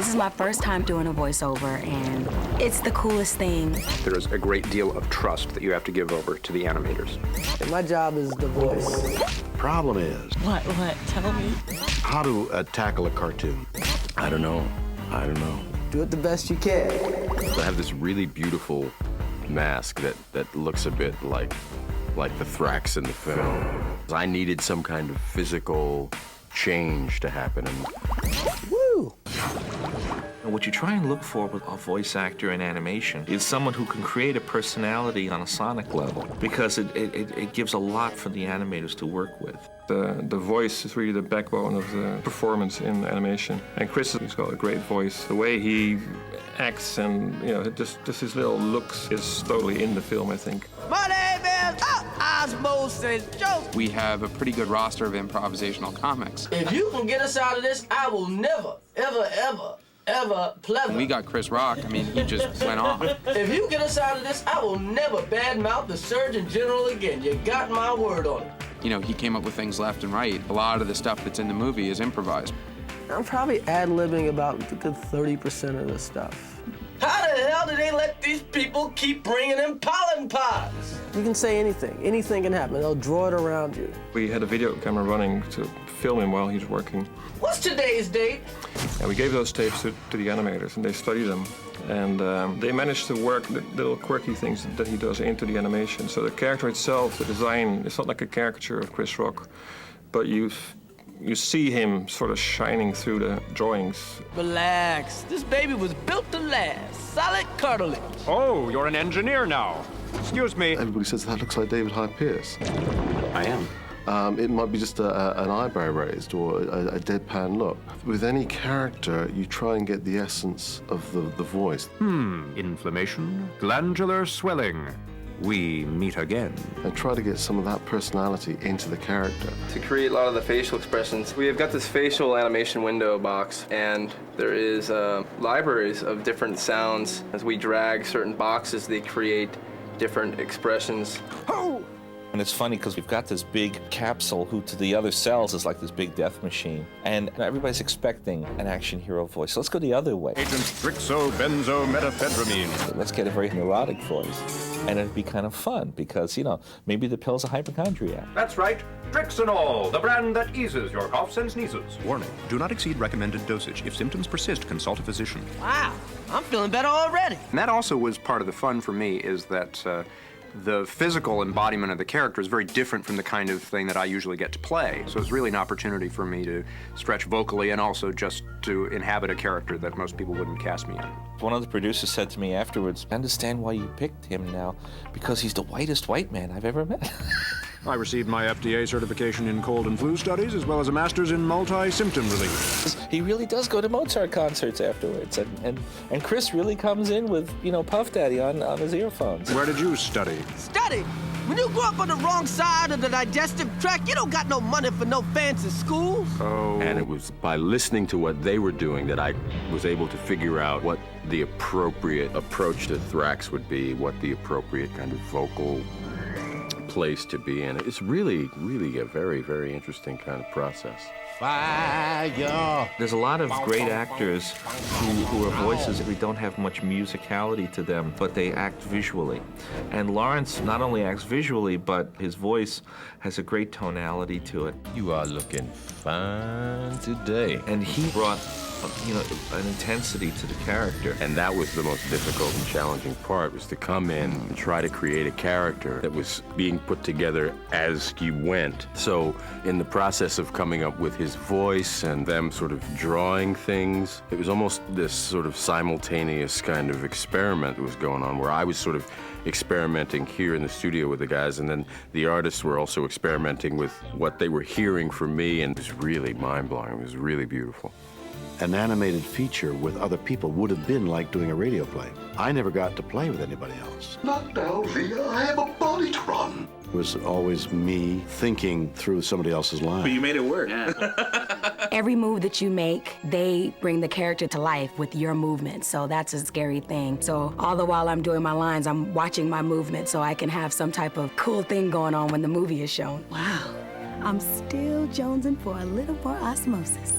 This is my first time doing a voiceover, and it's the coolest thing. There is a great deal of trust that you have to give over to the animators. My job is the voice. Problem is... What? Tell me. How to tackle a cartoon. I don't know. Do it the best you can. I have this really beautiful mask that looks a bit like the Thrax in the film. I needed some kind of physical change to happen. Woo! What you try and look for with a voice actor in animation is someone who can create a personality on a sonic level, because it gives a lot for the animators to work with. The voice is really the backbone of the performance in animation. And Chris, he's got a great voice. The way he acts and, just his little looks is totally in the film, I think. My name is Osmosis. We have a pretty good roster of improvisational comics. If you can get us out of this, I will never, ever play. When we got Chris Rock, he just went off. If you get us out of this, I will never badmouth the Surgeon General again. You got my word on it. He came up with things left and right. A lot of the stuff that's in the movie is improvised. I'm probably ad-libbing about a good 30% of the stuff. How the hell do they let these people keep bringing in pollen pods? You can say anything. Anything can happen. They'll draw it around you. We had a video camera running to film him while he's working. What's today's date? And we gave those tapes to the animators, and they studied them. And they managed to work the little quirky things that he does into the animation. So the character itself, the design, it's not like a caricature of Chris Rock, but you see him sort of shining through the drawings. Relax. This baby was built to last. Solid cartilage. Oh, you're an engineer now. Excuse me. Everybody says that looks like David Hyde Pierce. I am. It might be just an eyebrow raised or a deadpan look. With any character, you try and get the essence of the voice. Inflammation, glandular swelling. We meet again. And try to get some of that personality into the character. To create a lot of the facial expressions, we have got this facial animation window box, and there is libraries of different sounds. As we drag certain boxes, they create different expressions. Oh! And it's funny because we've got this big capsule who to the other cells is like this big death machine. And everybody's expecting an action hero voice. So let's go the other way. Agent Strixobenzometamphetamine. Let's get a very neurotic voice. And it'd be kind of fun because, maybe the pill's a hypochondriac. That's right. Strixinol, the brand that eases your coughs and sneezes. Warning, do not exceed recommended dosage. If symptoms persist, consult a physician. Wow, I'm feeling better already. And that also was part of the fun for me, is that the physical embodiment of the character is very different from the kind of thing that I usually get to play. So it's really an opportunity for me to stretch vocally and also just to inhabit a character that most people wouldn't cast me in. One of the producers said to me afterwards, I understand why you picked him now, because he's the whitest white man I've ever met. I received my FDA certification in cold and flu studies, as well as a master's in multi-symptom relief. He really does go to Mozart concerts afterwards, and Chris really comes in with, Puff Daddy on his earphones. Where did you study? Study? When you grow up on the wrong side of the digestive tract, you don't got no money for no fancy school. Oh. And it was by listening to what they were doing that I was able to figure out what the appropriate approach to Thrax would be, what the appropriate kind of vocal place to be in. It's really a very, very interesting kind of process. Fire! There's a lot of great actors who are voices who don't have much musicality to them, but they act visually. And Lawrence not only acts visually, but his voice has a great tonality to it. You are looking fine today. And he brought an intensity to the character. And that was the most difficult and challenging part, was to come in and try to create a character that was being put together as you went. So in the process of coming up with his voice and them sort of drawing things, it was almost this sort of simultaneous kind of experiment that was going on, where I was sort of experimenting here in the studio with the guys, and then the artists were also experimenting with what they were hearing from me, and it was really mind-blowing. It was really beautiful. An animated feature with other people would have been like doing a radio play. I never got to play with anybody else. Not now, Leah. I have a body to run. It was always me thinking through somebody else's line. But you made it work. Yeah. Every move that you make, they bring the character to life with your movement, so that's a scary thing. So all the while I'm doing my lines, I'm watching my movement so I can have some type of cool thing going on when the movie is shown. Wow, I'm still jonesing for a little more osmosis.